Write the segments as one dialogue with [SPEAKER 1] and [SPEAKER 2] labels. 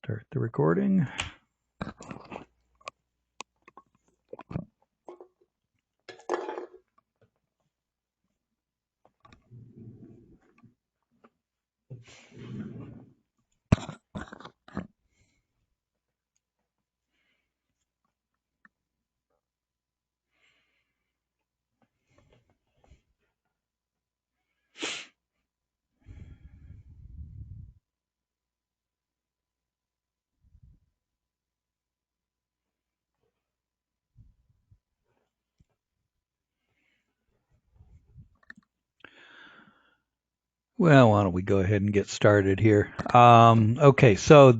[SPEAKER 1] Start the recording. Well, why don't we go ahead and get started here? Okay, so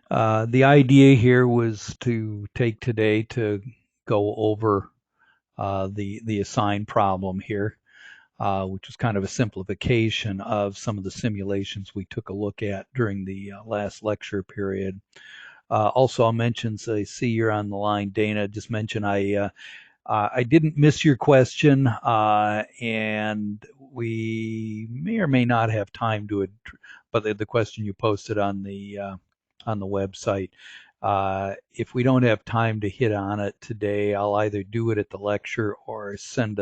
[SPEAKER 1] the idea here was to take today to go over the assigned problem here, which was kind of a simplification of some of the simulations we took a look at during the last lecture period. Also, I'll mention, so I see you're on the line, Dana. Just mention I didn't miss your question, and we may or may not have time to it, but the question you posted on the website. If we don't have time to hit on it today, I'll either do it at the lecture or send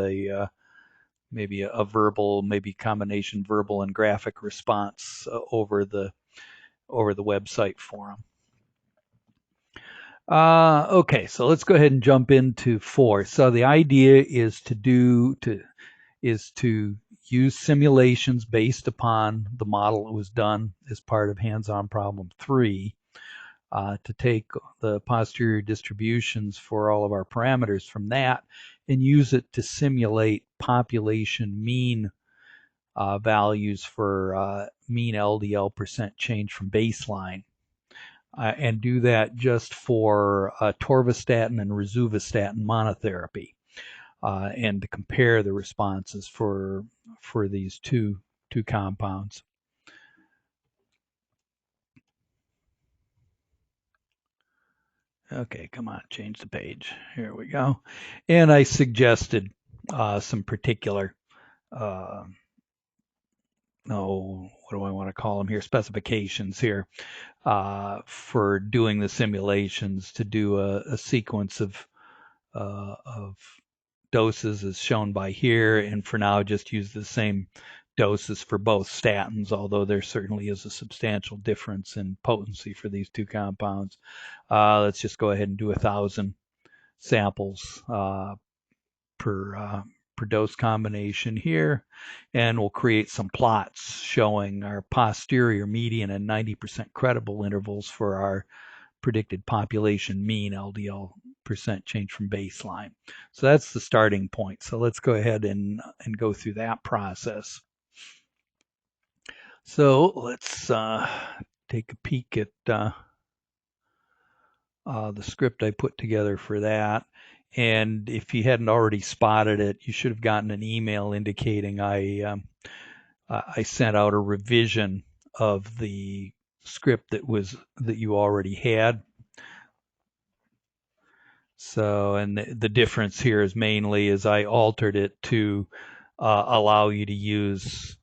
[SPEAKER 1] maybe a verbal, maybe combination verbal and graphic response over the website forum. Okay, so let's go ahead and jump into 4. So the idea is to use simulations based upon the model that was done as part of hands-on problem 3 to take the posterior distributions for all of our parameters from that and use it to simulate population mean values for mean LDL percent change from baseline. And do that just for atorvastatin and rosuvastatin monotherapy, and to compare the responses for these two compounds. Okay, come on, change the page. Here we go. And I suggested some particular what do I want to call them here? Specifications here for doing the simulations, to do a sequence of doses as shown by here, and for now just use the same doses for both statins, although there certainly is a substantial difference in potency for these two compounds. Let's just go ahead and do 1,000 samples per dose combination here, and we'll create some plots showing our posterior, median, and 90% credible intervals for our predicted population mean LDL percent change from baseline. So that's the starting point. So let's go ahead and go through that process. So let's take a peek at the script I put together for that. And if you hadn't already spotted it, you should have gotten an email indicating I sent out a revision of the script that you already had. So, and the difference here is mainly is I altered it to allow you to use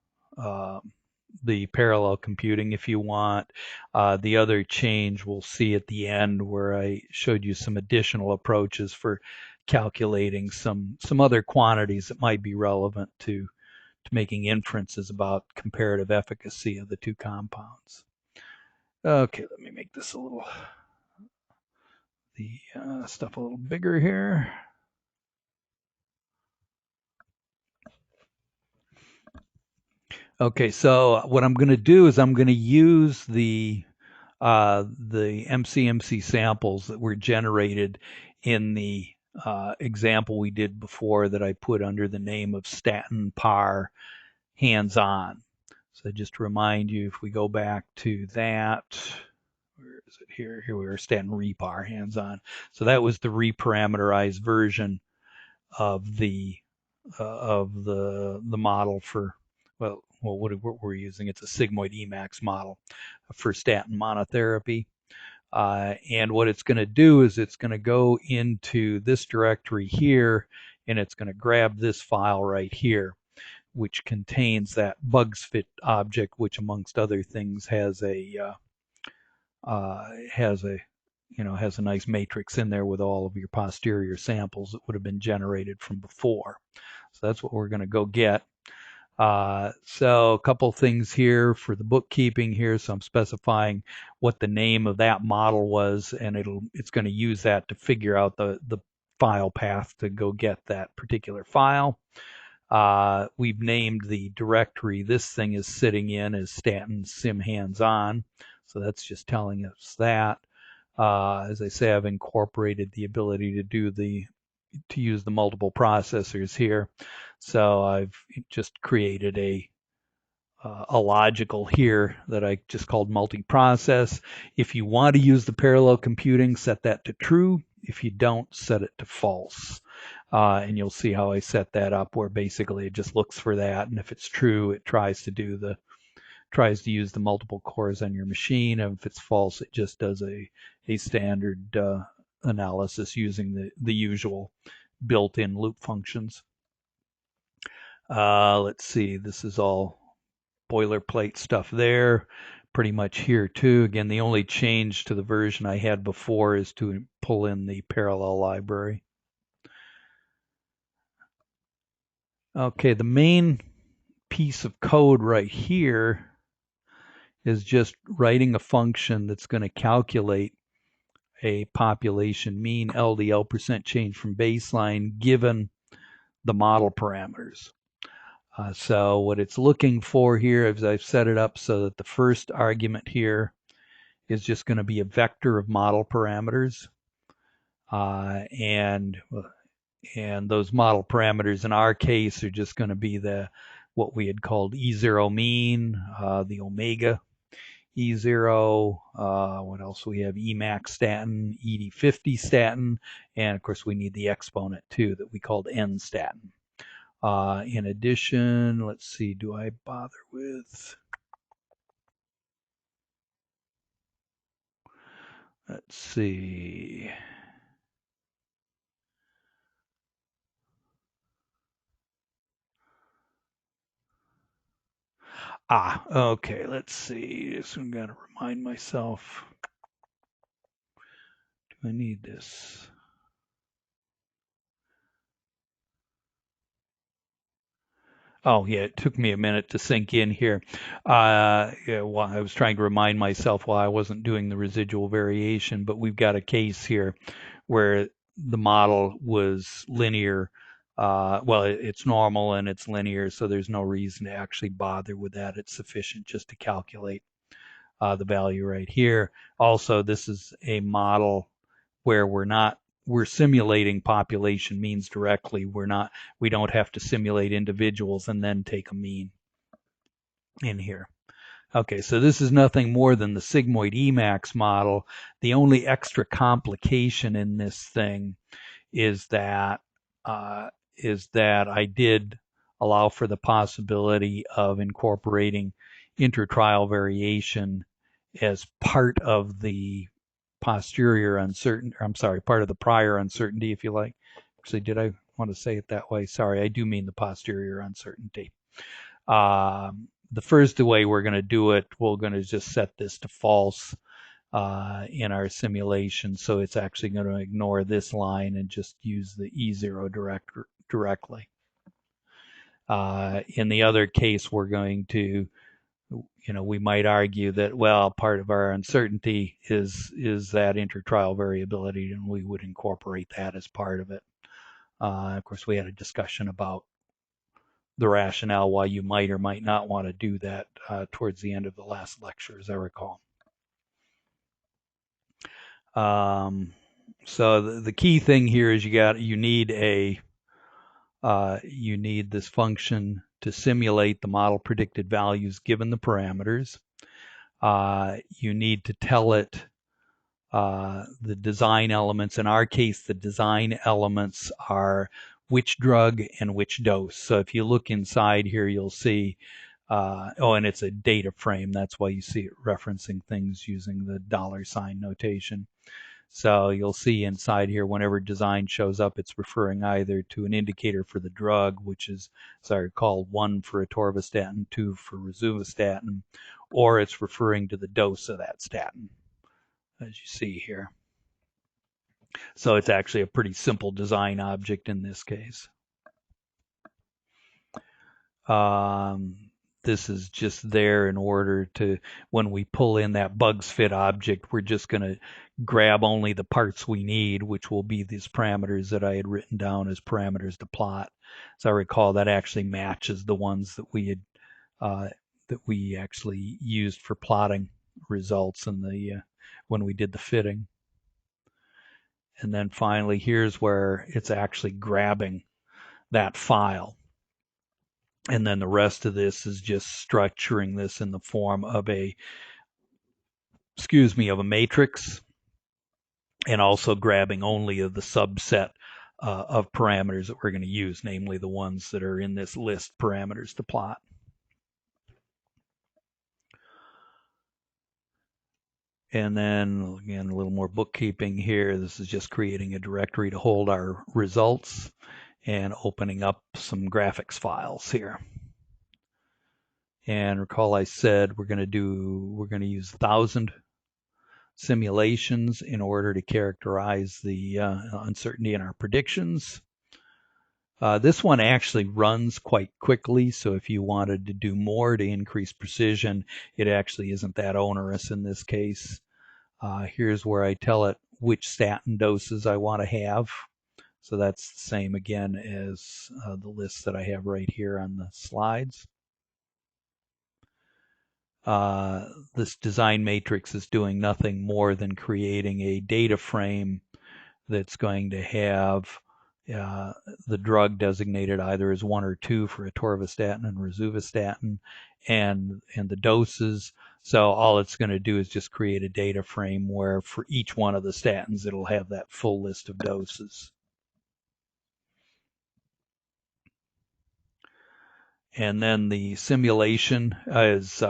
[SPEAKER 1] the parallel computing if you want. The other change we'll see at the end, where I showed you some additional approaches for calculating some other quantities that might be relevant to making inferences about comparative efficacy of the two compounds. Okay, let me make this the stuff a little bigger here. Okay, so what I'm going to do is I'm going to use the MCMC samples that were generated in the example we did before that I put under the name of statin par hands-on. So just to remind you, if we go back to that, where is it here? Here we are, statin repar hands-on. So that was the reparameterized version of the model for, well, what we're using. It's a sigmoid Emax model for statin monotherapy. And what it's going to do is it's going to go into this directory here, and it's going to grab this file right here, which contains that bugs fit object, which amongst other things has a has a has a nice matrix in there with all of your posterior samples that would have been generated from before. So that's what we're going to go get. So a couple things here for the bookkeeping here. So I'm specifying what the name of that model was, and it's going to use that to figure out the file path to go get that particular file. We've named the directory this thing is sitting in as Stanton sim hands-on. So that's just telling us that. As I say, I've incorporated the ability to use the multiple processors here. So I've just created a logical here that I just called multi-process. If you want to use the parallel computing, set that to true. If you don't, set it to false. And you'll see how I set that up, where basically it just looks for that, and if it's true, it tries to use the multiple cores on your machine. And if it's false, it just does a standard analysis using the usual built-in loop functions. Let's see, this is all boilerplate stuff there. Pretty much here too. Again, the only change to the version I had before is to pull in the parallel library. Okay, the main piece of code right here is just writing a function that's going to calculate a population mean LDL percent change from baseline given the model parameters. So what it's looking for here is I've set it up so that the first argument here is just going to be a vector of model parameters. And those model parameters in our case are just going to be what we had called E0 mean, the omega E0, what else we have, Emax statin, ED50 statin, and of course we need the exponent too that we called N statin. In addition, let's see, do I bother with, let's see. Okay, let's see. Just I'm gonna remind myself. Do I need this? Oh, yeah, it took me a minute to sink in here. Yeah, well, I was trying to remind myself while I wasn't doing the residual variation, but we've got a case here where the model was linear. Well, it's normal and it's linear, so there's no reason to actually bother with that. It's sufficient just to calculate the value right here. Also, this is a model where we're simulating population means directly. We don't have to simulate individuals and then take a mean in here. Okay, so this is nothing more than the sigmoid Emax model. The only extra complication in this thing is that I did allow for the possibility of incorporating intertrial variation as part of the posterior uncertainty. I'm sorry, part of the prior uncertainty, if you like. Actually, did I want to say it that way? Sorry, I do mean the posterior uncertainty. The first way we're going to do it, we're going to just set this to false in our simulation. So it's actually going to ignore this line and just use the E0 directly. In the other case, we're going to, we might argue that, well, part of our uncertainty is that intertrial variability, and we would incorporate that as part of it. Of course, we had a discussion about the rationale why you might or might not want to do that towards the end of the last lecture, as I recall. So the key thing here is you need this function to simulate the model predicted values given the parameters. You need to tell it the design elements. In our case, the design elements are which drug and which dose. So if you look inside here, you'll see, and it's a data frame. That's why you see it referencing things using the $ notation. So you'll see inside here, whenever design shows up, it's referring either to an indicator for the drug, which is, as I recall, 1 for atorvastatin, 2 for rosuvastatin, or it's referring to the dose of that statin. as you see here. So it's actually a pretty simple design object in this case. This is just there in order to, when we pull in that bugs fit object, we're just going to grab only the parts we need, which will be these parameters that I had written down as parameters to plot. So I recall that actually matches the ones that we actually used for plotting results in the when we did the fitting. And then finally, here's where it's actually grabbing that file. And then the rest of this is just structuring this in the form of a matrix, and also grabbing only of the subset of parameters that we're going to use, namely the ones that are in this list parameters to plot. And then again, a little more bookkeeping here. This is just creating a directory to hold our results and opening up some graphics files here. And recall I said we're going to use 1,000 simulations in order to characterize the uncertainty in our predictions. This one actually runs quite quickly, so if you wanted to do more to increase precision, it actually isn't that onerous in this case. Here's where I tell it which statin doses I want to have. So that's the same again as the list that I have right here on the slides. This design matrix is doing nothing more than creating a data frame that's going to have the drug designated either as 1 or 2 for atorvastatin and rosuvastatin, and the doses. So all it's going to do is just create a data frame where for each one of the statins it'll have that full list of doses. And then the simulation is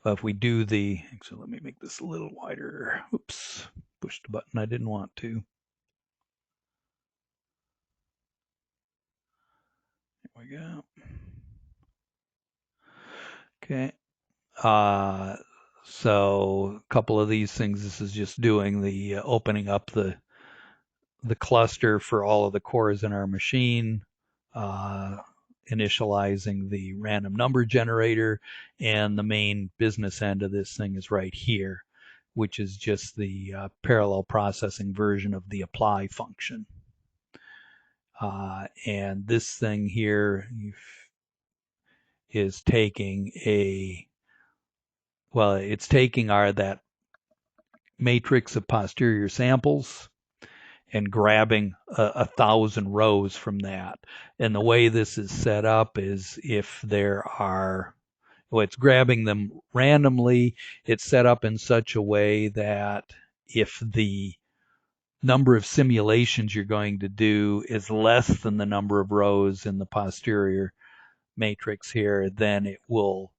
[SPEAKER 1] if we do actually let me make this a little wider. Oops, pushed a button I didn't want to. There we go. Okay. So a couple of these things, this is just doing the opening up the cluster for all of the cores in our machine, initializing the random number generator, and the main business end of this thing is right here, which is just the parallel processing version of the apply function. And this thing here is taking it's taking that matrix of posterior samples and grabbing 1,000 rows from that. And the way this is set up is if there are, it's grabbing them randomly. It's set up in such a way that if the number of simulations you're going to do is less than the number of rows in the posterior matrix here, then it will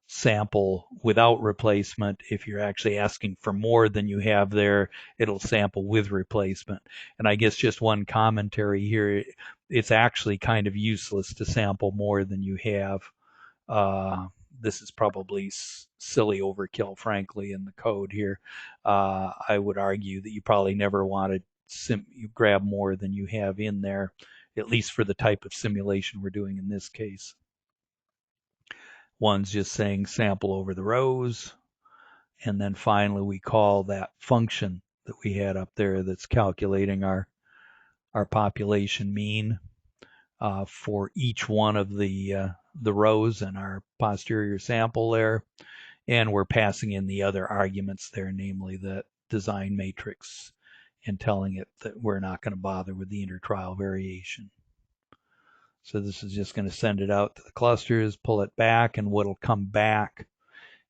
[SPEAKER 1] sample without replacement. If you're actually asking for more than you have there, it'll sample with replacement. And I guess just one commentary here, it's actually kind of useless to sample more than you have. This is probably silly overkill, frankly, in the code here. I would argue that you probably never want to you grab more than you have in there, at least for the type of simulation we're doing in this case. One's just saying sample over the rows. And then finally, we call that function that we had up there that's calculating our population mean for each one of the rows in our posterior sample there. And we're passing in the other arguments there, namely the design matrix, and telling it that we're not going to bother with the intertrial variation. So this is just going to send it out to the clusters, pull it back, and what'll come back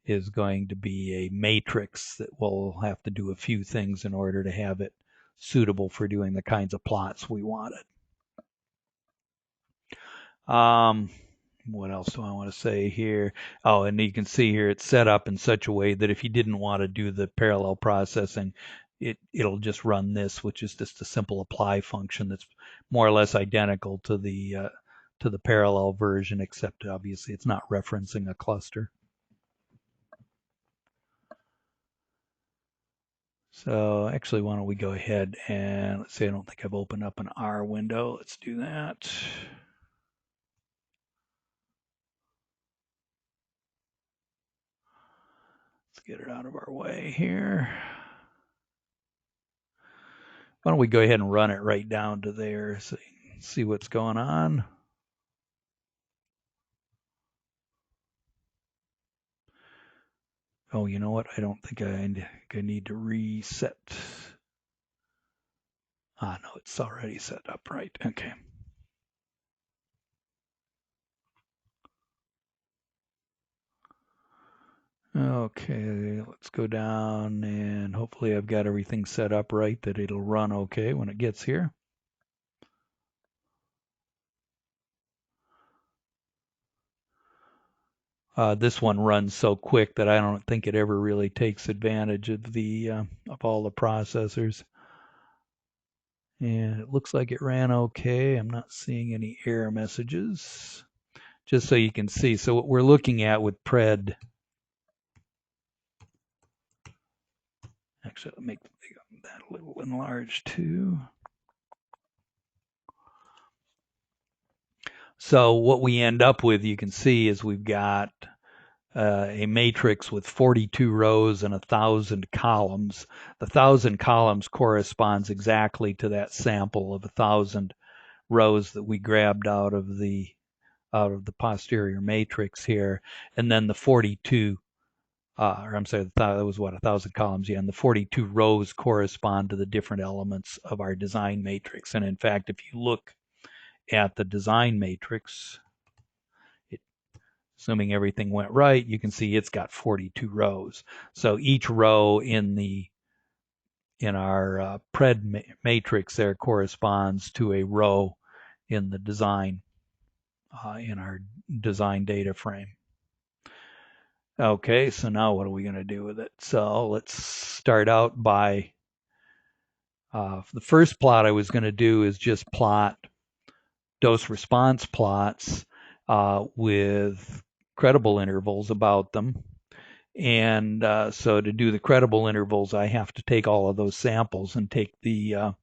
[SPEAKER 1] is going to be a matrix that will have to do a few things in order to have it suitable for doing the kinds of plots we wanted. What else do I want to say here? Oh, and you can see here it's set up in such a way that if you didn't want to do the parallel processing, it'll just run this, which is just a simple apply function that's more or less identical to the parallel version, except obviously it's not referencing a cluster. So actually, why don't we go ahead and let's say I don't think I've opened up an R window. Let's do that. Let's get it out of our way here. Why don't we go ahead and run it right down to there so you can see what's going on. Oh, you know what? I don't think I need to reset. Ah, no, it's already set up right. Okay. Okay, let's go down and hopefully I've got everything set up right that it'll run okay when it gets here. This one runs so quick that I don't think it ever really takes advantage of the of all the processors. And it looks like it ran okay. I'm not seeing any error messages. Just so you can see. So what we're looking at with pred, actually I'll make that a little enlarged too. So what we end up with, you can see, is we've got a matrix with 42 rows and 1,000 columns. The 1,000 columns corresponds exactly to that sample of 1,000 rows that we grabbed out of the posterior matrix here, and then the 42. Or I'm sorry, that was what, 1,000 columns, yeah, and the 42 rows correspond to the different elements of our design matrix. And in fact, if you look at the design matrix, assuming everything went right, you can see it's got 42 rows. So each row in our pred matrix there corresponds to a row in the design in our design data frame. Okay, so now what are we going to do with it? So let's start out by the first plot I was going to do is just plot dose response plots with credible intervals about them. And so to do the credible intervals, I have to take all of those samples and take well,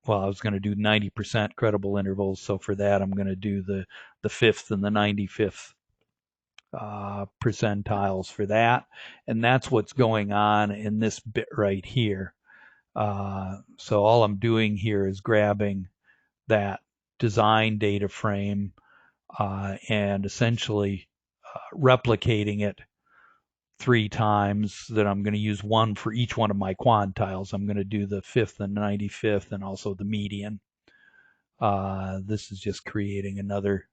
[SPEAKER 1] I was going to do 90% credible intervals. So for that, I'm going to do the fifth and the 95th percentiles for that. And that's what's going on in this bit right here. So all I'm doing here is grabbing that design data frame and essentially replicating it 3 times. That I'm going to use one for each one of my quantiles. I'm going to do the fifth and 95th and also the median. This is just creating another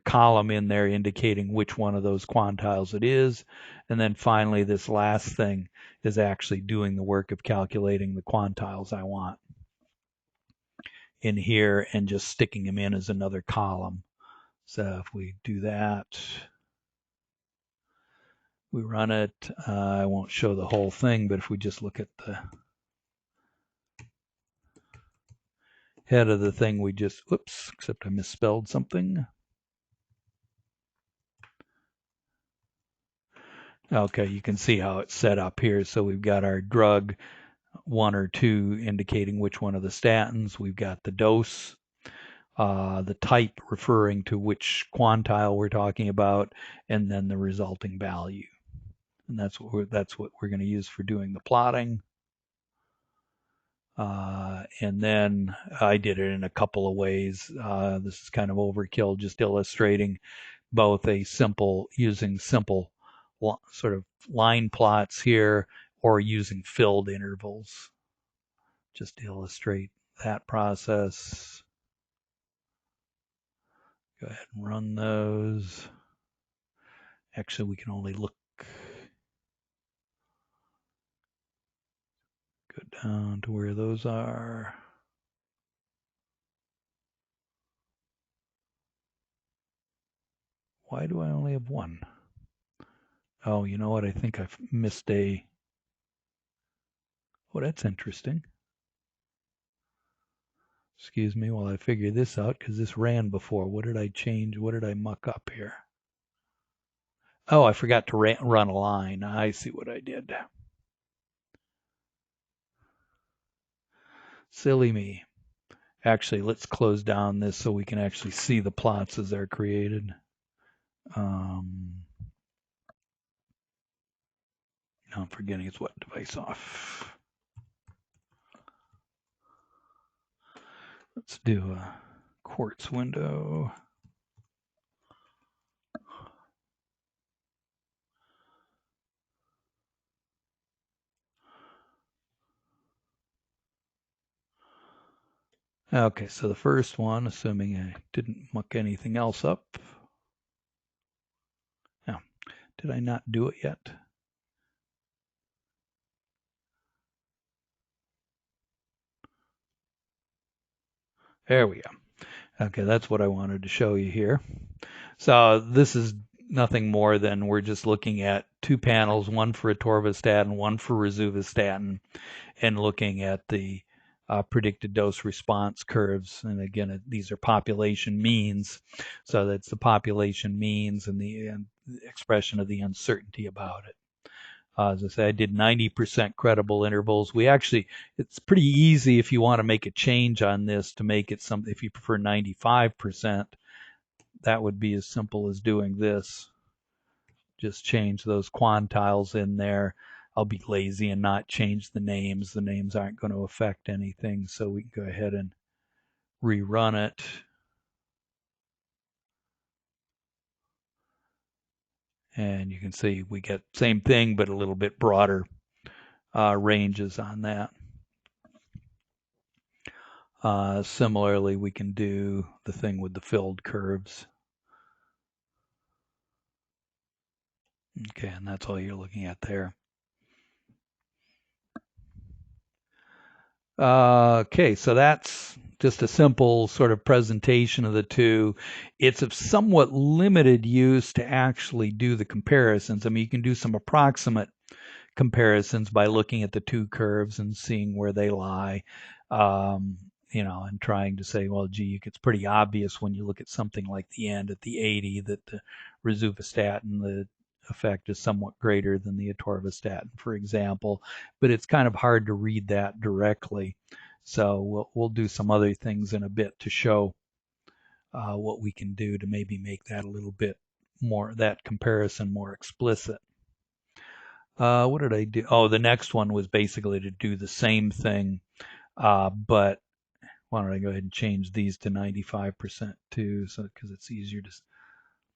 [SPEAKER 1] column in there indicating which one of those quantiles it is. And then finally, this last thing is actually doing the work of calculating the quantiles I want in here and just sticking them in as another column. So if we do that, we run it. I won't show the whole thing, but if we just look at the head of the thing, we just, whoops, except I misspelled something. Okay, you can see how it's set up here. So we've got our drug 1 or 2 indicating which one of the statins. We've got the dose, the type referring to which quantile we're talking about, and then the resulting value. And that's what we're going to use for doing the plotting. And then I did it in a couple of ways. This is kind of overkill, just illustrating both using simple sort of line plots here or using filled intervals, just to illustrate that process. Go ahead and run those. Actually, we can only look. Go down to where those are. Why do I only have one? Oh, you know what? I think I've missed a. Oh, that's interesting. Excuse me while I figure this out, because this ran before. What did I change? What did I muck up here? Oh, I forgot to run a line. I see what I did. Silly me. Actually, let's close down this so we can actually see the plots as they're created. Um, I'm forgetting it's what device off. Let's do a quartz window. Okay, so the first one, assuming I didn't muck anything else up. Now, did I not do it yet? There we go. Okay, that's what I wanted to show you here. So this is nothing more than we're just looking at two panels, one for atorvastatin, one for rosuvastatin, and looking at the predicted dose response curves. And again, these are population means, so that's the population means and the expression of the uncertainty about it. As I say, I did 90% credible intervals. It's pretty easy if you want to make a change on this to make it something. If you prefer 95%, that would be as simple as doing this. Just change those quantiles in there. I'll be lazy and not change the names. The names aren't going to affect anything, so we can go ahead and rerun it. And you can see we get same thing, but a little bit broader ranges on that. Similarly, we can do the thing with the filled curves. Okay, and that's all you're looking at there. Okay, so that's just a simple sort of presentation of the two. It's of somewhat limited use to actually do the comparisons. I mean, you can do some approximate comparisons by looking at the two curves and seeing where they lie. And trying to say, well, gee, it's pretty obvious when you look at something like the end at the 80 that the rosuvastatin, the effect is somewhat greater than the atorvastatin, for example, but it's kind of hard to read that directly. So we'll do some other things in a bit to show what we can do to maybe make that a little bit more, that comparison more explicit. What did I do? Oh, the next one was basically to do the same thing, but why don't I go ahead and change these to 95% too, so because it's easier to.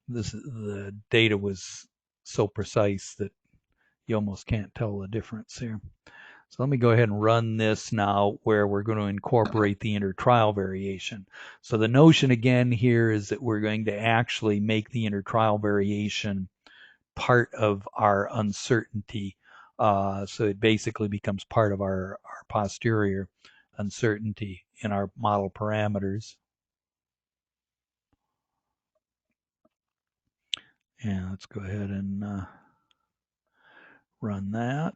[SPEAKER 1] The data was so precise that you almost can't tell the difference here. So let me go ahead and run this now where we're going to incorporate the intertrial variation. So the notion again here is that we're going to actually make the intertrial variation part of our uncertainty. So it basically becomes part of our posterior uncertainty in our model parameters. And let's go ahead and run that.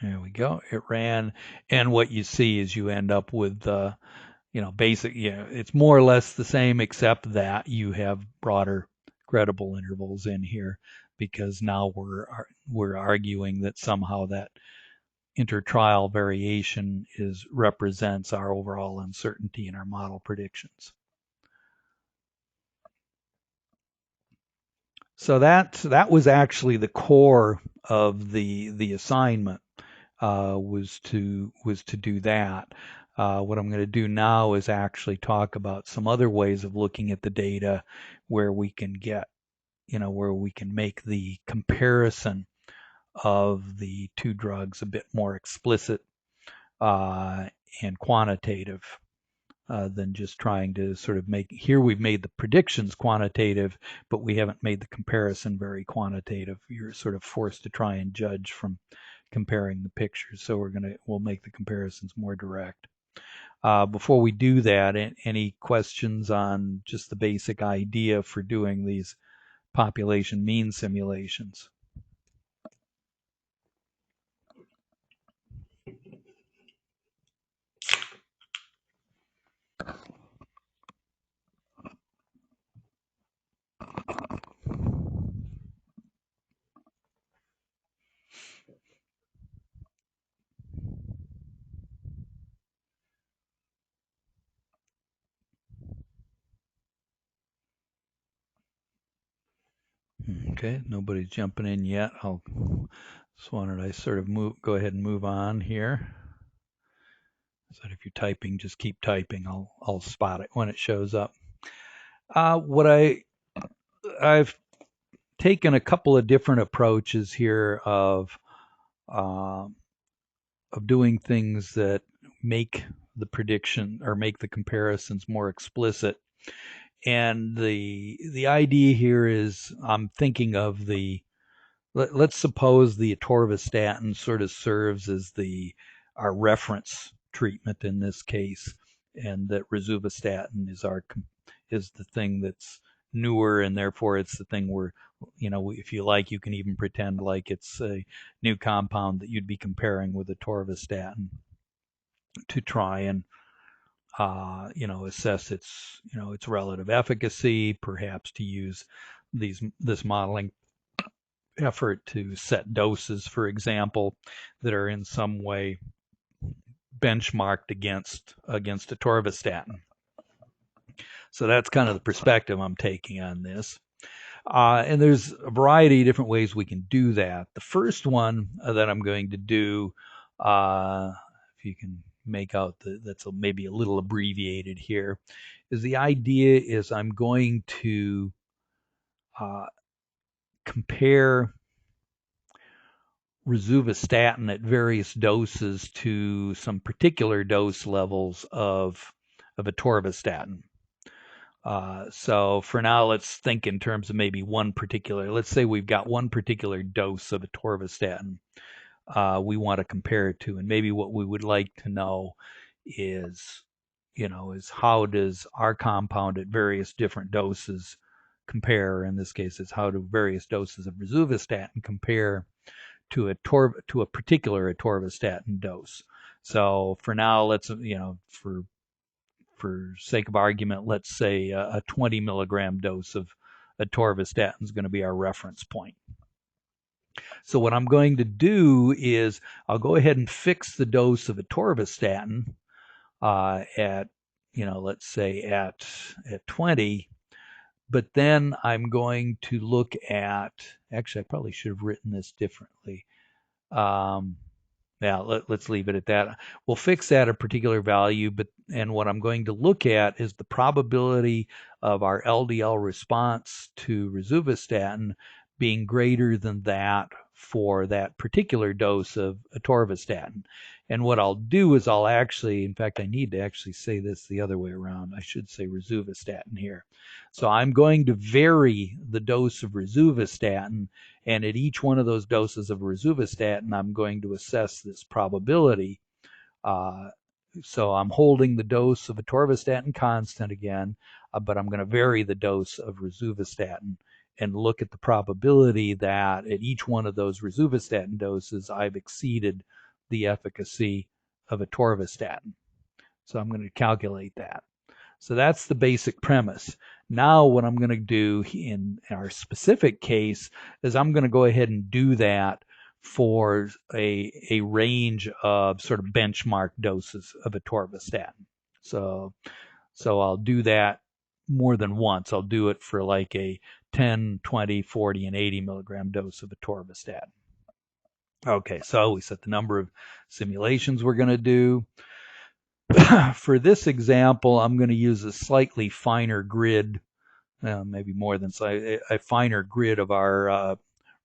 [SPEAKER 1] There we go. It ran, and what you see is you end up with it's more or less the same, except that you have broader credible intervals in here because now we're arguing that somehow that intertrial variation represents our overall uncertainty in our model predictions. So that was actually the core of the assignment, was to do that. What I'm going to do now is actually talk about some other ways of looking at the data where we can make the comparison of the two drugs a bit more explicit and quantitative than just trying to sort of here we've made the predictions quantitative, but we haven't made the comparison very quantitative. You're sort of forced to try and judge from comparing the pictures. So we'll make the comparisons more direct. Before we do that, any questions on just the basic idea for doing these population mean simulations? Okay, nobody's jumping in yet. I'll just wanted I sort of go ahead and move on here. So if you're typing, just keep typing. I'll spot it when it shows up. What I've taken a couple of different approaches here uh, of doing things that make the prediction or make the comparisons more explicit. And the idea here is I'm thinking of let's suppose the atorvastatin sort of serves as our reference treatment in this case, and that rosuvastatin is the thing that's newer, and therefore it's the thing where, if you like, you can even pretend like it's a new compound that you'd be comparing with atorvastatin to try and assess its relative efficacy, perhaps to use this modeling effort to set doses, for example, that are in some way benchmarked against atorvastatin. So that's kind of the perspective I'm taking on this. And there's a variety of different ways we can do that. The first one that I'm going to do, if you can make out that's maybe a little abbreviated here, is the idea is I'm going to compare rosuvastatin at various doses to some particular dose levels of atorvastatin. So for now, let's think in terms of maybe let's say we've got one particular dose of atorvastatin we want to compare it to. And maybe what we would like to know is, is how does our compound at various different doses compare? In this case, it's how do various doses of rosuvastatin compare to a particular atorvastatin dose. So for now, let's, for sake of argument, let's say a 20 milligram dose of atorvastatin is going to be our reference point. So what I'm going to do is I'll go ahead and fix the dose of atorvastatin at, let's say at 20. But then I'm going to look at, actually, I probably should have written this differently. Yeah, let's leave it at that. We'll fix that at a particular value, and what I'm going to look at is the probability of our LDL response to rosuvastatin being greater than that for that particular dose of atorvastatin. And what I'll do is in fact, I need to actually say this the other way around. I should say rosuvastatin here. So I'm going to vary the dose of rosuvastatin, and at each one of those doses of rosuvastatin, I'm going to assess this probability. So I'm holding the dose of atorvastatin constant again, but I'm going to vary the dose of rosuvastatin and look at the probability that at each one of those rosuvastatin doses, I've exceeded the efficacy of atorvastatin. So I'm going to calculate that. So that's the basic premise. Now what I'm going to do in our specific case is I'm going to go ahead and do that for a range of sort of benchmark doses of atorvastatin. So I'll do that more than once. I'll do it for like a 10, 20, 40, and 80 milligram dose of atorvastatin. Okay, so we set the number of simulations we're going to do. For this example, I'm going to use a slightly finer grid, maybe more than a finer grid of our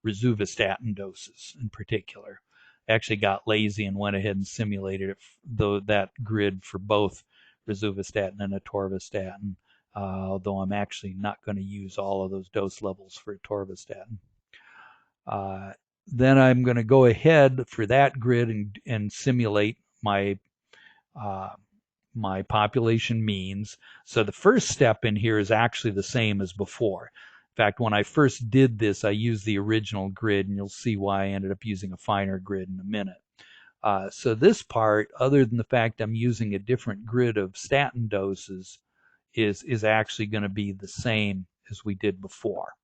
[SPEAKER 1] rosuvastatin doses in particular. I actually got lazy and went ahead and simulated that grid for both rosuvastatin and atorvastatin, although I'm actually not going to use all of those dose levels for atorvastatin. Then I'm going to go ahead for that grid and simulate my population means. So the first step in here is actually the same as before. In fact, when I first did this, I used the original grid, and you'll see why I ended up using a finer grid in a minute. So this part, other than the fact I'm using a different grid of statin doses, is actually going to be the same as we did before.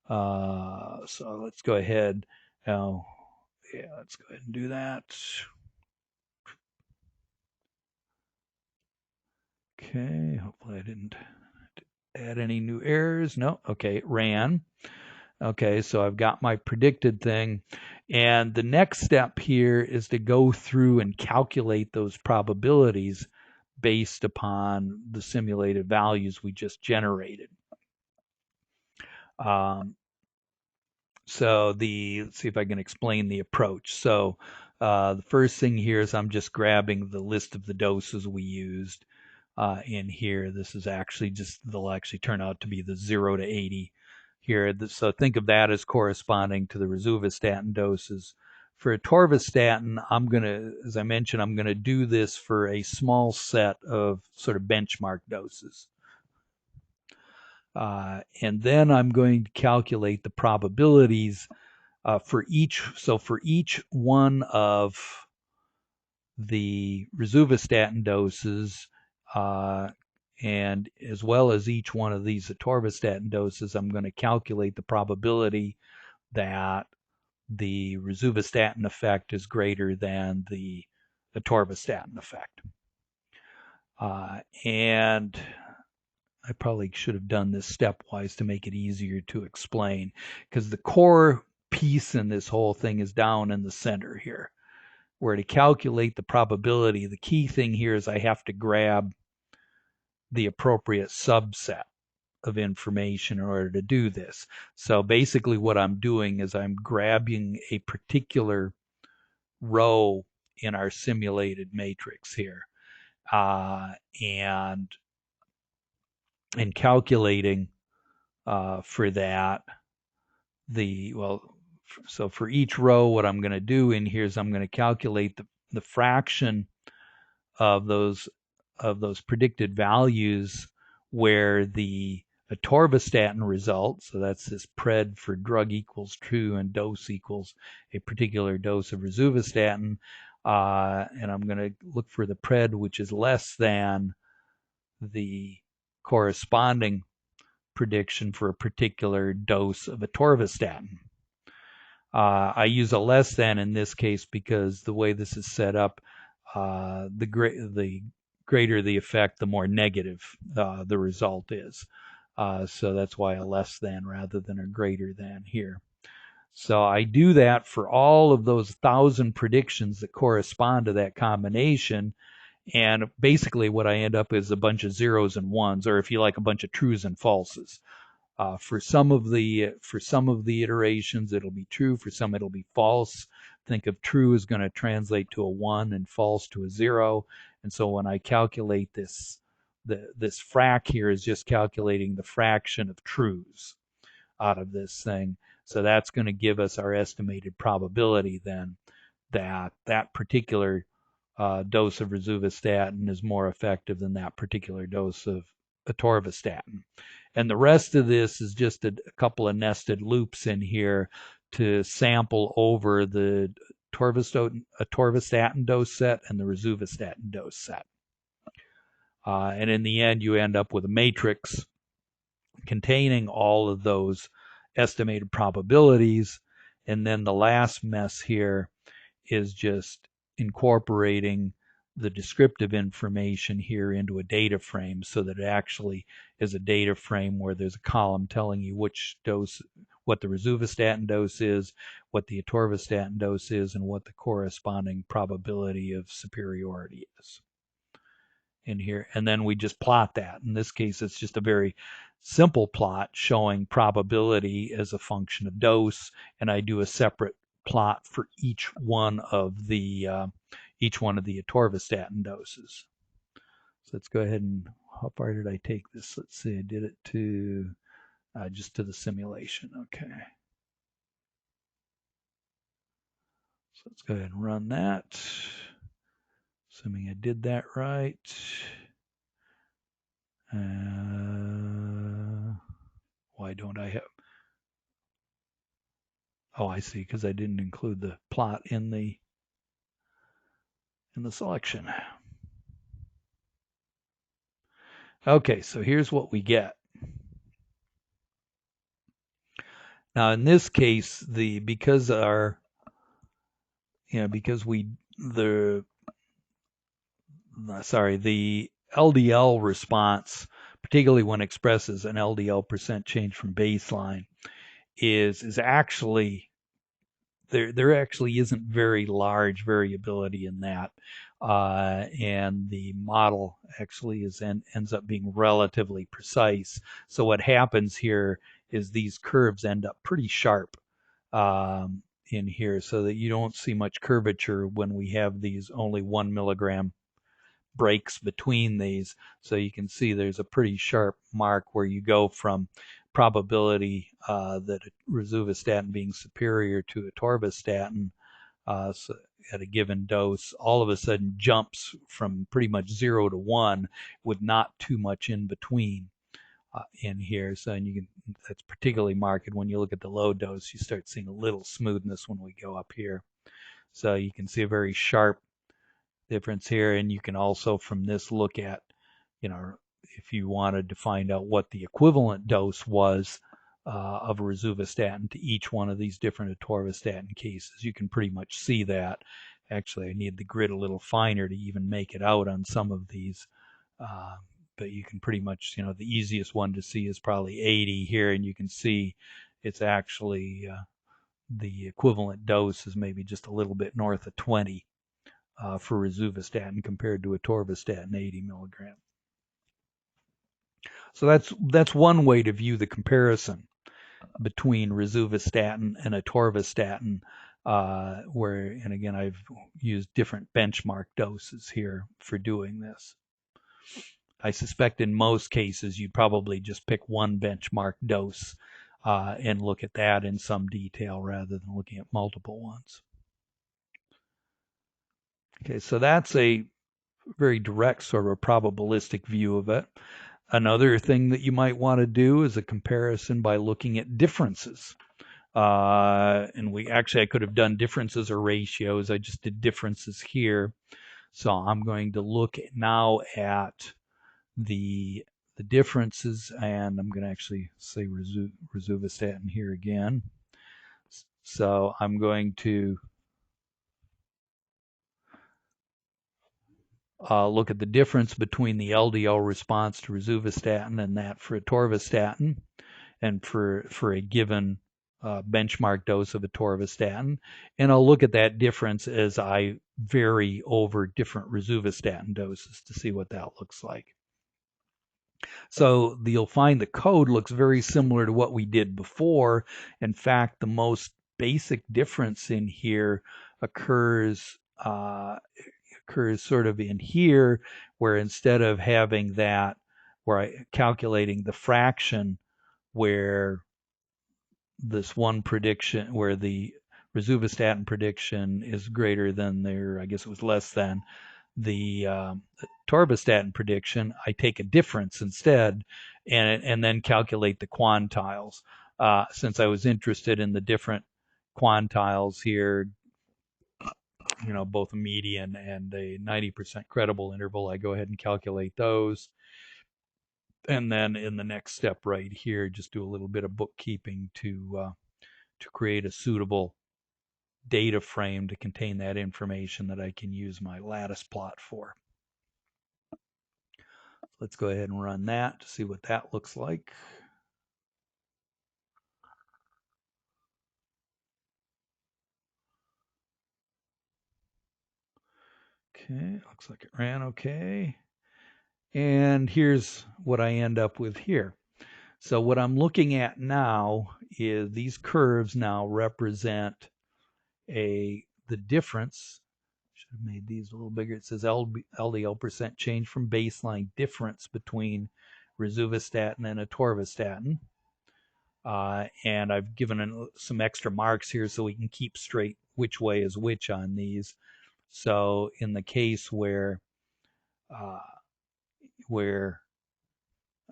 [SPEAKER 1] So let's go ahead. Let's go ahead and do that. Okay, hopefully I didn't add any new errors. No, okay, it ran. Okay, so I've got my predicted thing. And the next step here is to go through and calculate those probabilities based upon the simulated values we just generated. Um, let's see if I can explain the approach. So the first thing here is I'm just grabbing the list of the doses we used in here. This is actually they'll actually turn out to be the 0 to 80 here. So think of that as corresponding to the rosuvastatin doses. For atorvastatin, as I mentioned, I'm going to do this for a small set of sort of benchmark doses. And then I'm going to calculate the probabilities for each one of the rosuvastatin doses, and as well as each one of these atorvastatin doses, I'm going to calculate the probability that the rosuvastatin effect is greater than the atorvastatin effect. And I probably should have done this stepwise to make it easier to explain, because the core piece in this whole thing is down in the center here, where to calculate the probability, the key thing here is I have to grab the appropriate subset of information in order to do this. So basically what I'm doing is I'm grabbing a particular row in our simulated matrix here, and calculating for that so for each row, what I'm going to do in here is I'm going to calculate the fraction of those predicted values where the atorvastatin result, so that's this pred for drug equals true and dose equals a particular dose of rosuvastatin, and I'm going to look for the pred which is less than the corresponding prediction for a particular dose of atorvastatin. I use a less than in this case because the way this is set up, the greater the effect, the more negative the result is. So that's why a less than rather than a greater than here. So I do that for all of those 1,000 predictions that correspond to that combination. And basically what I end up is a bunch of zeros and ones, or if you like, a bunch of trues and falses. For some of the iterations, it'll be true. For some, it'll be false. Think of true is going to translate to a 1 and false to a 0. And so when I calculate this, this frac here is just calculating the fraction of trues out of this thing. So that's going to give us our estimated probability then that that particular dose of rosuvastatin is more effective than that particular dose of atorvastatin. And the rest of this is just a couple of nested loops in here to sample over the atorvastatin dose set and the rosuvastatin dose set. And in the end, you end up with a matrix containing all of those estimated probabilities. And then the last mess here is just incorporating the descriptive information here into a data frame so that it actually is a data frame where there's a column telling you which dose, what the rosuvastatin dose is, what the atorvastatin dose is, and what the corresponding probability of superiority is in here. And then we just plot that. In this case, it's just a very simple plot showing probability as a function of dose, and I do a separate plot for each one of the atorvastatin doses. So let's go ahead and, how far did I take this? Let's see, I did it to just to the simulation. Okay. So let's go ahead and run that. Assuming I did that right. Why don't I have? Oh, I see, because I didn't include the plot in the selection. Okay, so here's what we get. Now in this case, because the LDL response, particularly when expressed as an LDL percent change from baseline, is actually there actually isn't very large variability in that. And the model actually ends up being relatively precise. So what happens here is these curves end up pretty sharp in here, so that you don't see much curvature when we have these only 1 milligram breaks between these. So you can see there's a pretty sharp mark where you go from probability that rosuvastatin being superior to atorvastatin so at a given dose all of a sudden jumps from pretty much 0 to 1 with not too much in between in here. So and you can, that's particularly marked when you look at the low dose. You start seeing a little smoothness when we go up here. So you can see a very sharp difference here, and you can also from this look at, you know, if you wanted to find out what the equivalent dose was of rosuvastatin to each one of these different atorvastatin cases, you can pretty much see that. Actually, I need the grid a little finer to even make it out on some of these. But you can pretty much, you know, the easiest one to see is probably 80 here, and you can see it's actually the equivalent dose is maybe just a little bit north of 20 for rosuvastatin compared to atorvastatin 80 milligram. So that's one way to view the comparison between rosuvastatin and atorvastatin, where, and again, I've used different benchmark doses here for doing this. I suspect in most cases you'd probably just pick one benchmark dose and look at that in some detail rather than looking at multiple ones. Okay, so that's a very direct sort of a probabilistic view of it. Another thing that you might want to do is a comparison by looking at differences. And I could have done differences or ratios. I just did differences here. So I'm going to look now at the differences, and I'm going to actually say rosuvastatin here again. So I'm going to look at the difference between the LDL response to rosuvastatin and that for atorvastatin, and for a given benchmark dose of atorvastatin, and I'll look at that difference as I vary over different rosuvastatin doses to see what that looks like. So you'll find the code looks very similar to what we did before. In fact, the most basic difference in here occurs sort of in here, where instead of having that, where I calculating the fraction where this one prediction, where the rosuvastatin prediction is greater than their, I guess it was less than the atorvastatin prediction, I take a difference instead and then calculate the quantiles. Since I was interested in the different quantiles here, you know, both a median and a 90% credible interval, I go ahead and calculate those. And then in the next step right here, just do a little bit of bookkeeping to create a suitable data frame to contain that information that I can use my lattice plot for. Let's go ahead and run that to see what that looks like. Okay, looks like it ran okay. And here's what I end up with here. So what I'm looking at now is these curves now represent the difference. Should have made these a little bigger. It says LDL percent change from baseline difference between rosuvastatin and atorvastatin. And I've given some extra marks here so we can keep straight which way is which on these. So in the case where where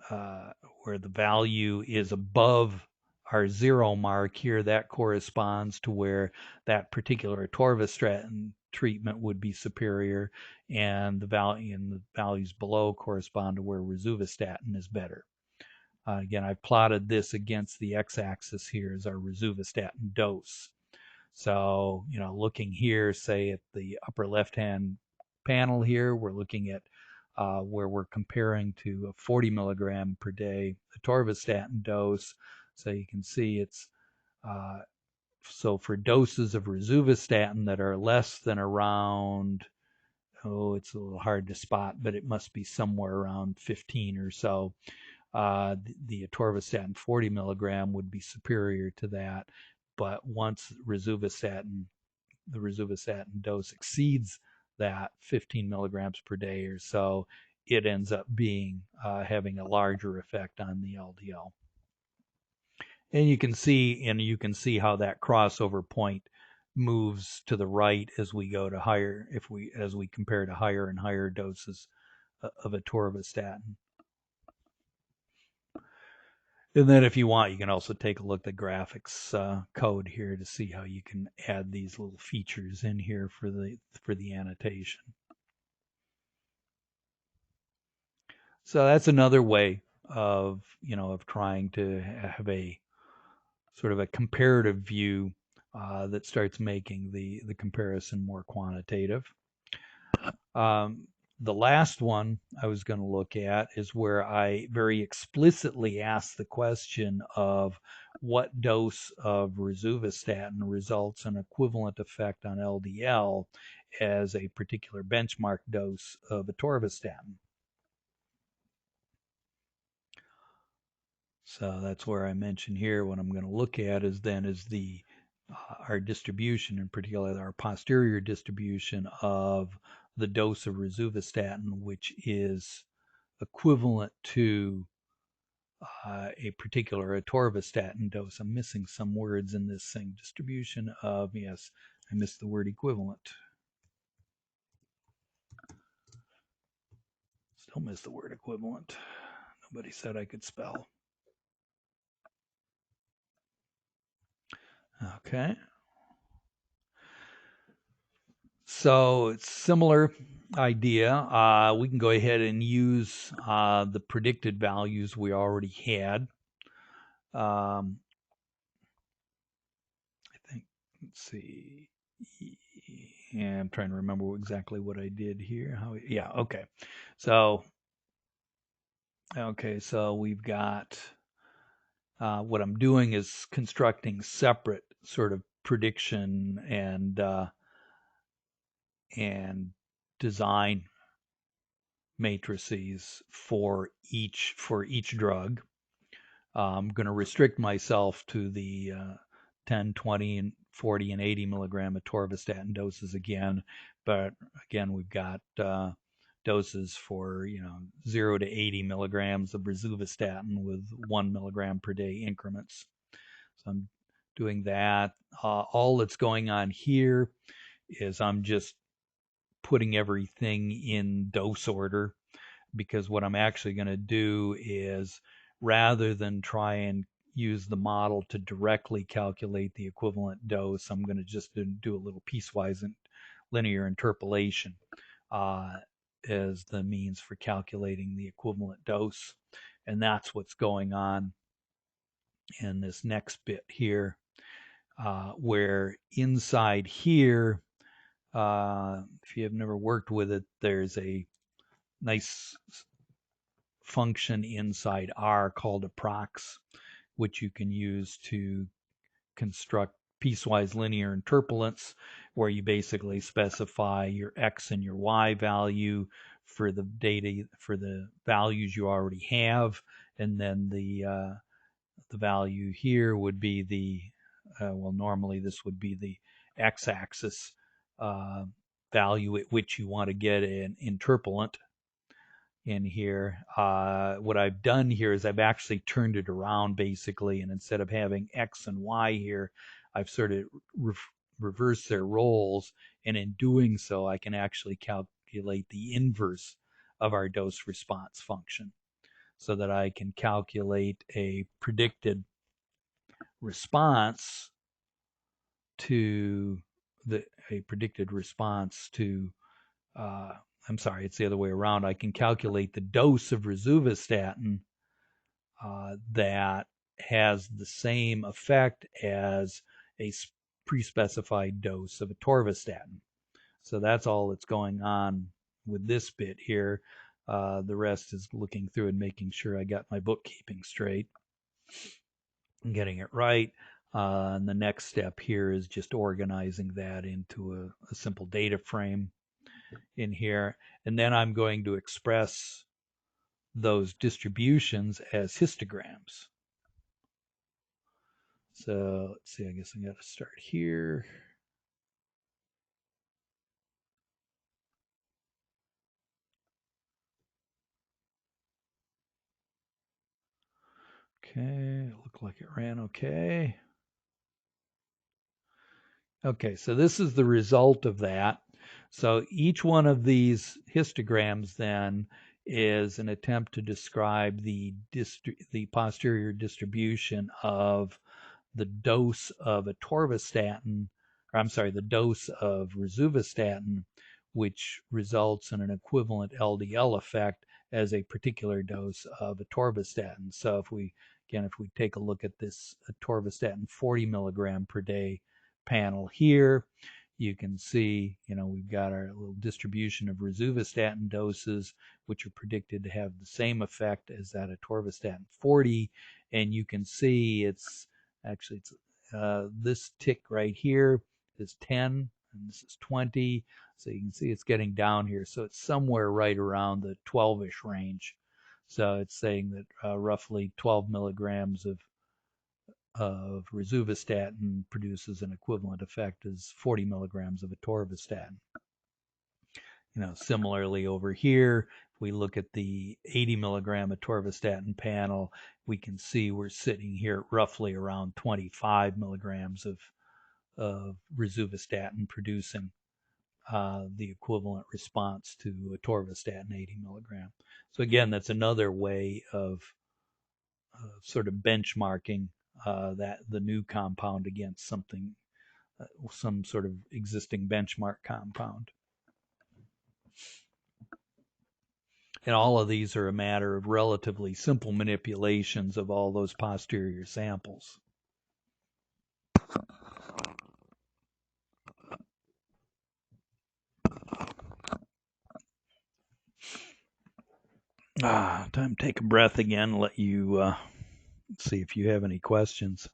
[SPEAKER 1] the value is above our 0 mark here, that corresponds to where that particular atorvastatin treatment would be superior, and the values below correspond to where rosuvastatin is better. Again, I've plotted this against the x-axis here as our rosuvastatin dose. So, you know, looking here, say at the upper left-hand panel here, we're looking at where we're comparing to a 40 milligram per day atorvastatin dose. So you can see it's So for doses of rosuvastatin that are less than around, it's a little hard to spot, but it must be somewhere around 15 or so. The atorvastatin 40 milligram would be superior to that, but once the rosuvastatin dose exceeds that 15 milligrams per day or so, it ends up being having a larger effect on the LDL. And you can see how that crossover point moves to the right as we go to higher, as we compare to higher and higher doses of atorvastatin. And then if you want, you can also take a look at the graphics code here to see how you can add these little features in here for the annotation. So that's another way of trying to have a sort of a comparative view that starts making the comparison more quantitative. The last one I was going to look at is where I very explicitly ask the question of what dose of rosuvastatin results in equivalent effect on LDL as a particular benchmark dose of atorvastatin. So that's where I mention here what I'm going to look at is our distribution, in particular our posterior distribution of the dose of rosuvastatin, which is equivalent to a particular atorvastatin dose. I'm missing some words in this thing. Distribution of, yes, I missed the word equivalent. Still miss the word equivalent. Nobody said I could spell. Okay. So it's similar idea. We can go ahead and use the predicted values we already had. I think, let's see. Yeah, I'm trying to remember exactly what I did here. Yeah, okay. So we've got what I'm doing is constructing separate sort of prediction and design matrices for each drug. I'm going to restrict myself to the 10, 20, and 40 and 80 milligram atorvastatin doses again, but again we've got doses for 0 to 80 milligrams of rosuvastatin with 1 milligram per day increments. So I'm doing that. All that's going on here is I'm just putting everything in dose order, because what I'm actually going to do is, rather than try and use the model to directly calculate the equivalent dose, I'm going to just do a little piecewise and linear interpolation as the means for calculating the equivalent dose. And that's what's going on in this next bit here, where inside here, if you have never worked with it, there's a nice function inside R called approx, which you can use to construct piecewise linear interpolants, where you basically specify your X and your Y value for the data, for the values you already have, and then the value here would be normally this would be the x-axis value at which you want to get an interpolant in here. What I've done here is I've actually turned it around basically, and instead of having X and Y here, I've sort of reversed their roles, and in doing so, I can actually calculate the inverse of our dose response function, so that I can calculate a predicted response to I'm sorry, it's the other way around. I can calculate the dose of rosuvastatin that has the same effect as a pre-specified dose of atorvastatin. So that's all that's going on with this bit here. The rest is looking through and making sure I got my bookkeeping straight and getting it right. And the next step here is just organizing that into a simple data frame in here. And then I'm going to express those distributions as histograms. So let's see, I guess I got to start here. Okay, looked like it ran okay. Okay, so this is the result of that. So each one of these histograms then is an attempt to describe the posterior distribution of the dose of atorvastatin, or I'm sorry, the dose of rosuvastatin, which results in an equivalent LDL effect as a particular dose of atorvastatin. So if we take a look at this atorvastatin 40 milligram per day panel here, you can see, we've got our little distribution of rosuvastatin doses, which are predicted to have the same effect as that atorvastatin 40. And you can see it's this tick right here is 10, and this is 20. So you can see it's getting down here. So it's somewhere right around the 12-ish range. So it's saying that roughly 12 milligrams of rosuvastatin produces an equivalent effect as 40 milligrams of atorvastatin. Similarly over here, if we look at the 80 milligram atorvastatin panel, we can see we're sitting here roughly around 25 milligrams of rosuvastatin producing the equivalent response to atorvastatin 80 milligram. So again, that's another way of sort of benchmarking that the new compound against something, some sort of existing benchmark compound. And all of these are a matter of relatively simple manipulations of all those posterior samples. Time to take a breath again, let you see if you have any questions.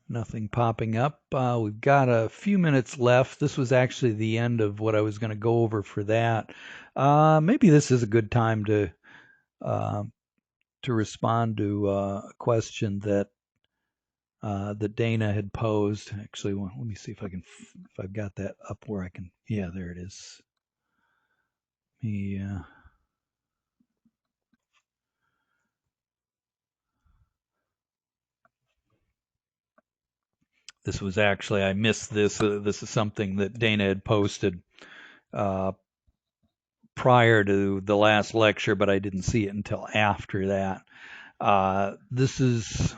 [SPEAKER 1] Nothing popping up. We've got a few minutes left. This was actually the end of what I was going to go over for that. Maybe this is a good time uh, to respond to a question that Dana had posed. Actually, let me see if I've got that up where I can. Yeah, there it is. Yeah. This was actually, I missed this. This is something that Dana had posted uh, prior to the last lecture, but I didn't see it until after that. This is,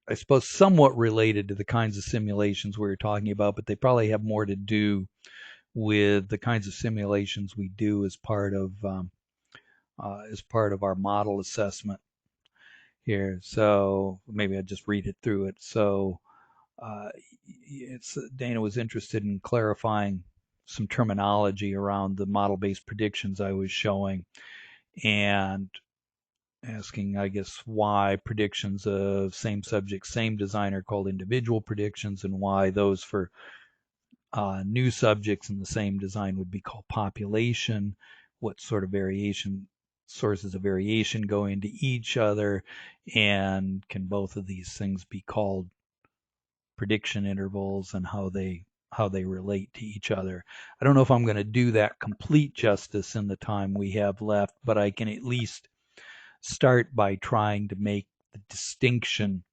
[SPEAKER 1] I suppose, somewhat related to the kinds of simulations we were talking about, but they probably have more to do with the kinds of simulations we do as part of our model assessment here. So maybe I'll just read it through it. So Dana was interested in clarifying some terminology around the model-based predictions I was showing, and asking, I guess, why predictions of same subject, same design are called individual predictions, and why those for new subjects in the same design would be called population. What sort of variation, sources of variation go into each other, and can both of these things be called prediction intervals, and how they relate to each other. I don't know if I'm going to do that complete justice in the time we have left, but I can at least start by trying to make the distinction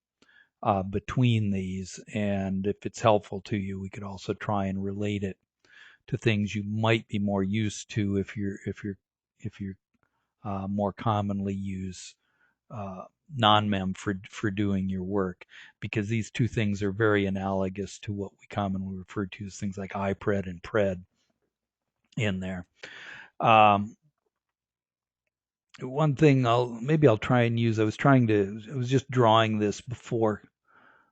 [SPEAKER 1] between these. And if it's helpful to you, we could also try and relate it to things you might be more used to if you're more commonly use non-mem for doing your work, because these two things are very analogous to what we commonly refer to as things like IPRED and PRED in there. One thing I'll try and use. I was just drawing this before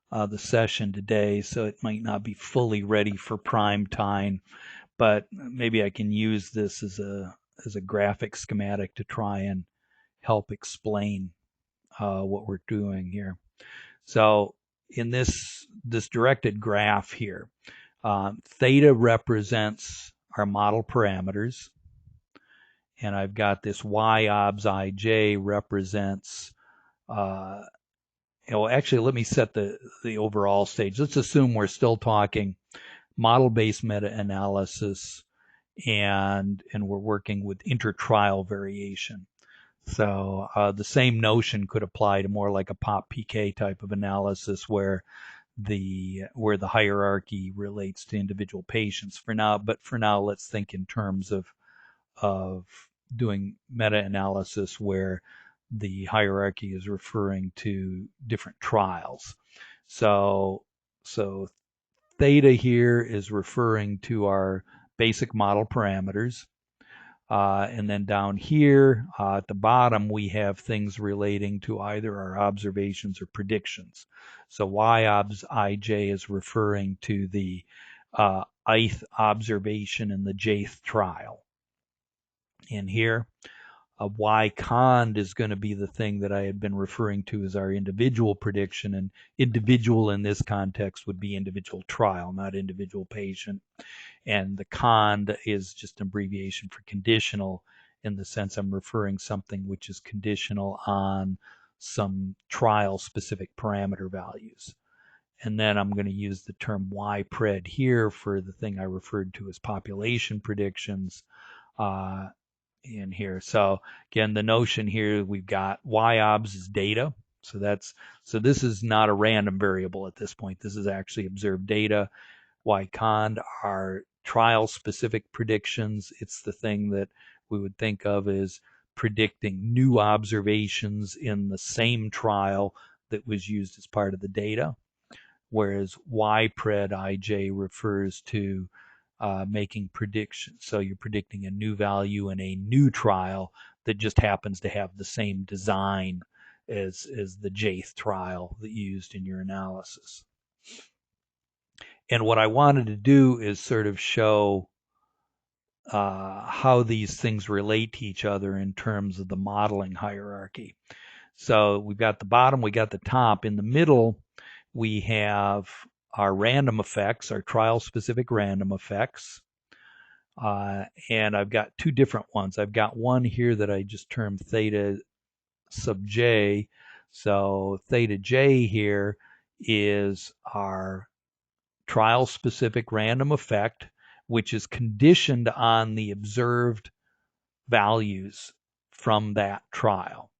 [SPEAKER 1] the session today, so it might not be fully ready for prime time, but maybe I can use this as a graphic schematic to try and help explain what we're doing here. So in this directed graph here, theta represents our model parameters, and I've got this y obs ij represents actually, let me set the overall stage. Let's assume we're still talking model-based meta-analysis, and we're working with inter-trial variation. So the same notion could apply to more like a pop PK type of analysis, where the hierarchy relates to individual patients for now. But for now, let's think in terms of doing meta-analysis where the hierarchy is referring to different trials. So theta here is referring to our basic model parameters. And then down here at the bottom, we have things relating to either our observations or predictions. So y obs ij is referring to the ith observation in the jth trial. In here, y cond is going to be the thing that I had been referring to as our individual prediction, and individual in this context would be individual trial, not individual patient. And the cond is just an abbreviation for conditional, in the sense I'm referring something which is conditional on some trial specific parameter values. And then I'm going to use the term y-pred here for the thing I referred to as population predictions in here. So again, the notion here, we've got y-obs is data. So this is not a random variable at this point. This is actually observed data. Y-cond are trial specific predictions. It's the thing that we would think of as predicting new observations in the same trial that was used as part of the data. Whereas y-pred ij refers to making predictions. So you're predicting a new value in a new trial that just happens to have the same design as the jth trial that you used in your analysis. And what I wanted to do is sort of show how these things relate to each other in terms of the modeling hierarchy. So we've got the bottom, we got the top. In the middle, we have our random effects, our trial-specific random effects. And I've got two different ones. I've got one here that I just termed theta sub j. So theta j here is our trial-specific random effect, which is conditioned on the observed values from that trial.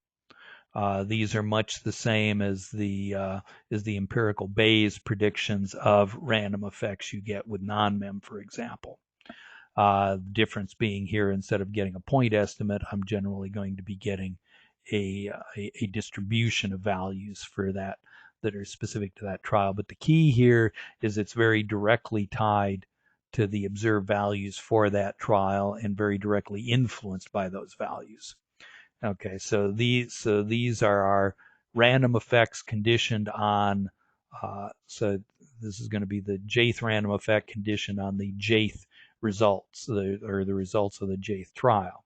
[SPEAKER 1] These are much the same as the empirical Bayes predictions of random effects you get with non-mem, for example. The difference being here, instead of getting a point estimate, I'm generally going to be getting a distribution of values for that are specific to that trial. But the key here is it's very directly tied to the observed values for that trial and very directly influenced by those values. Okay, so these are our random effects conditioned on, so this is going to be the jth random effect conditioned on the jth results, or the results of the jth trial.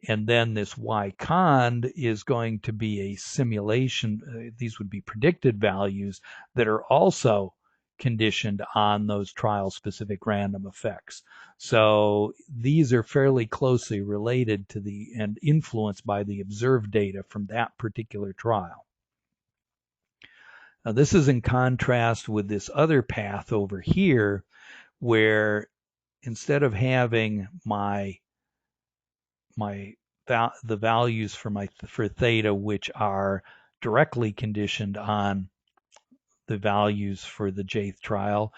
[SPEAKER 1] And then this y cond is going to be a simulation. These would be predicted values that are also conditioned on those trial specific random effects. So these are fairly closely related to the and influenced by the observed data from that particular trial. Now this is in contrast with this other path over here where instead of having the values for theta which are directly conditioned on the values for the jth trial.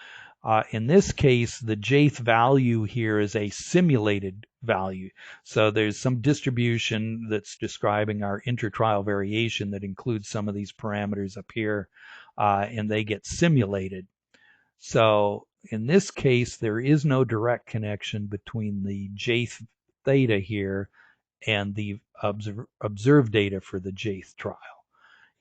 [SPEAKER 1] In this case, the jth value here is a simulated value. So there's some distribution that's describing our intertrial variation that includes some of these parameters up here, and they get simulated. So in this case, there is no direct connection between the jth theta here and the observed data for the jth trial.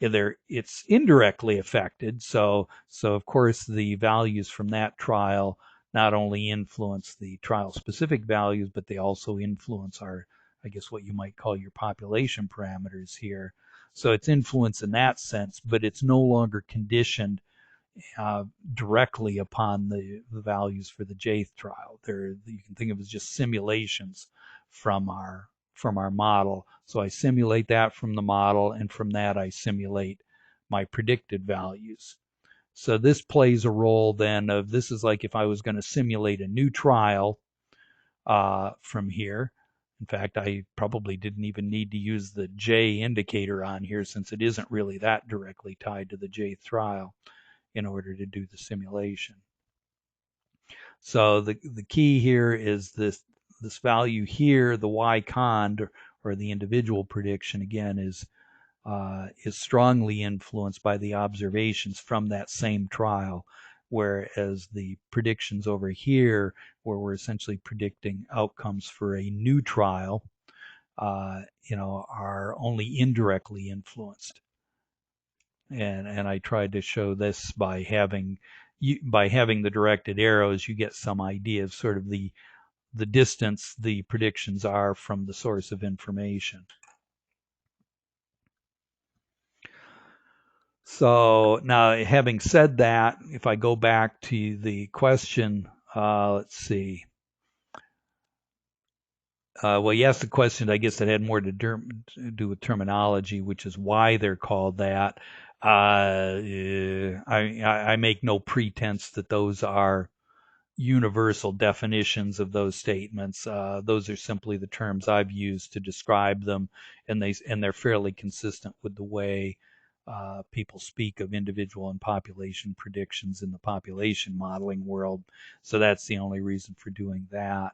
[SPEAKER 1] It's indirectly affected. So of course the values from that trial not only influence the trial specific values, but they also influence our, I guess what you might call your population parameters here. So it's influence in that sense, but it's no longer conditioned directly upon the values for the jth trial. You can think of as just simulations from our model. So I simulate that from the model, and from that I simulate my predicted values. So this plays a role then of, this is like if I was going to simulate a new trial from here. In fact, I probably didn't even need to use the J indicator on here since it isn't really that directly tied to the jth trial in order to do the simulation. So the key here is this value here, the y cond, or the individual prediction, again is strongly influenced by the observations from that same trial, whereas the predictions over here, where we're essentially predicting outcomes for a new trial, are only indirectly influenced. And I tried to show this by having the directed arrows, you get some idea of sort of the distance the predictions are from the source of information. So now, having said that, if I go back to the question, let's see. Well, you asked the question, I guess, that had more to do with terminology, which is why they're called that. I make no pretense that those are universal definitions of those statements. Those are simply the terms I've used to describe them, and they're fairly consistent with the way people speak of individual and population predictions in the population modeling world. So that's the only reason for doing that.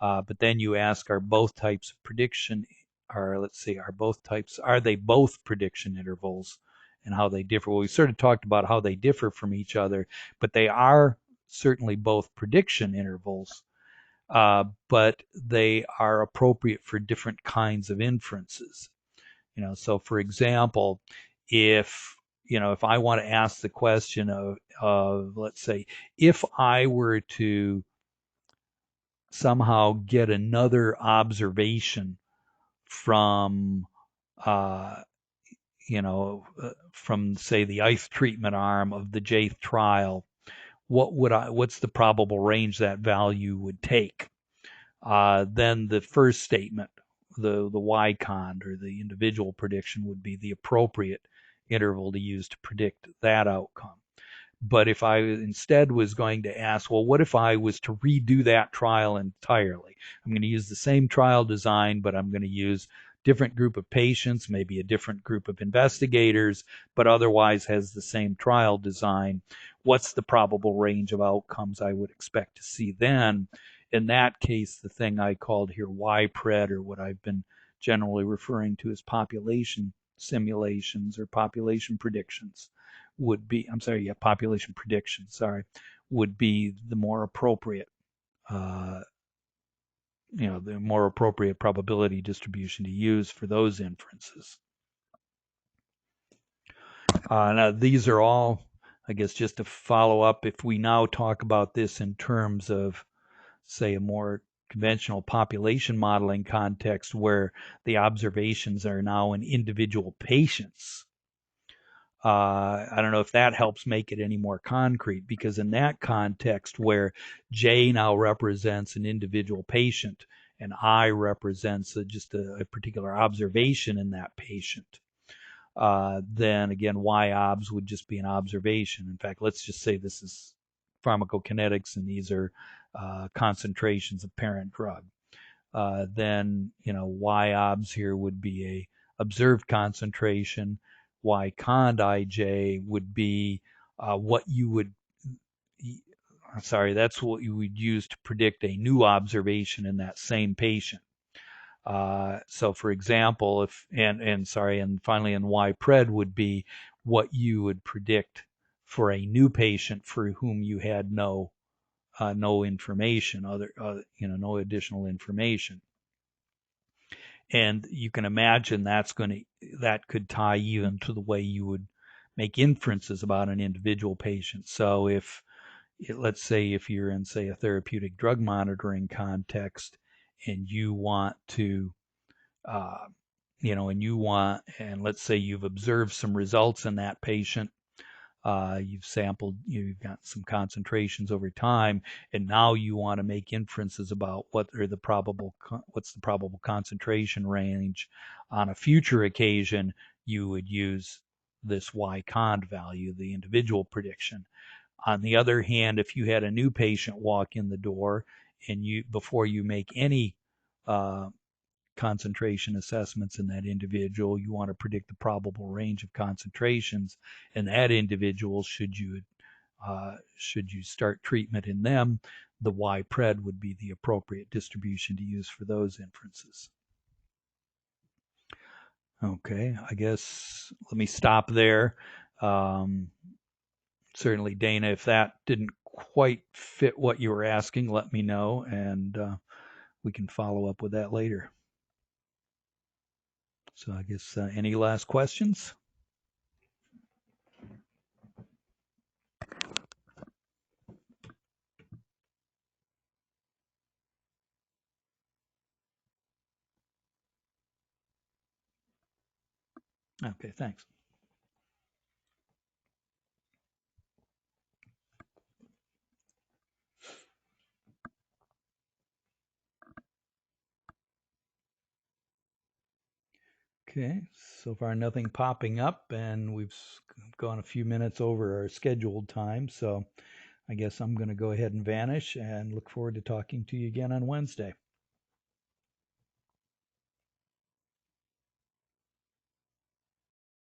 [SPEAKER 1] But then you ask, are both types of prediction, or let's see, are they both prediction intervals and how they differ? Well, we sort of talked about how they differ from each other, but they are certainly both prediction intervals, but they are appropriate for different kinds of inferences. So for example, if I want to ask the question of let's say, if I were to somehow get another observation from from say the ICE treatment arm of the jth trial, what's the probable range that value would take? Then the first statement, the y cond, or the individual prediction, would be the appropriate interval to use to predict that outcome. But if I instead was going to ask, well, what if I was to redo that trial entirely? I'm going to use the same trial design, but I'm going to use different group of patients, maybe a different group of investigators, but otherwise has the same trial design. What's the probable range of outcomes I would expect to see then? In that case, the thing I called here Y-pred, or what I've been generally referring to as population simulations or population predictions, would be, population prediction, would be the more appropriate, the more appropriate probability distribution to use for those inferences. Now, these are all, I guess, just to follow up, if we now talk about this in terms of, say, a more conventional population modeling context where the observations are now in individual patients. I don't know if that helps make it any more concrete, because in that context where J now represents an individual patient and I represents just a particular observation in that patient, then again, Y-obs would just be an observation. In fact, let's just say this is pharmacokinetics and these are concentrations of parent drug. Then, Y-obs here would be a observed concentration. Y-cond IJ would be what you would, that's what you would use to predict a new observation in that same patient. So for example, and finally in Y-pred would be what you would predict for a new patient for whom you had no information, no additional information. And you can imagine that could tie even to the way you would make inferences about an individual patient. So let's say if you're in, say, a therapeutic drug monitoring context and you want to, and let's say you've observed some results in that patient, you've sampled, you've got some concentrations over time, and now you want to make inferences about what's the probable concentration range on a future occasion. You would use this Y-cond value, the individual prediction. On the other hand, if you had a new patient walk in the door and before you make any concentration assessments in that individual, you want to predict the probable range of concentrations in that individual. Should you start treatment in them, the Y-pred would be the appropriate distribution to use for those inferences. Okay, I guess let me stop there. Certainly, Dana, if that didn't quite fit what you were asking, let me know, and we can follow up with that later. So I guess any last questions? Okay, thanks. Okay, so far nothing popping up, and we've gone a few minutes over our scheduled time, so I guess I'm going to go ahead and vanish and look forward to talking to you again on Wednesday.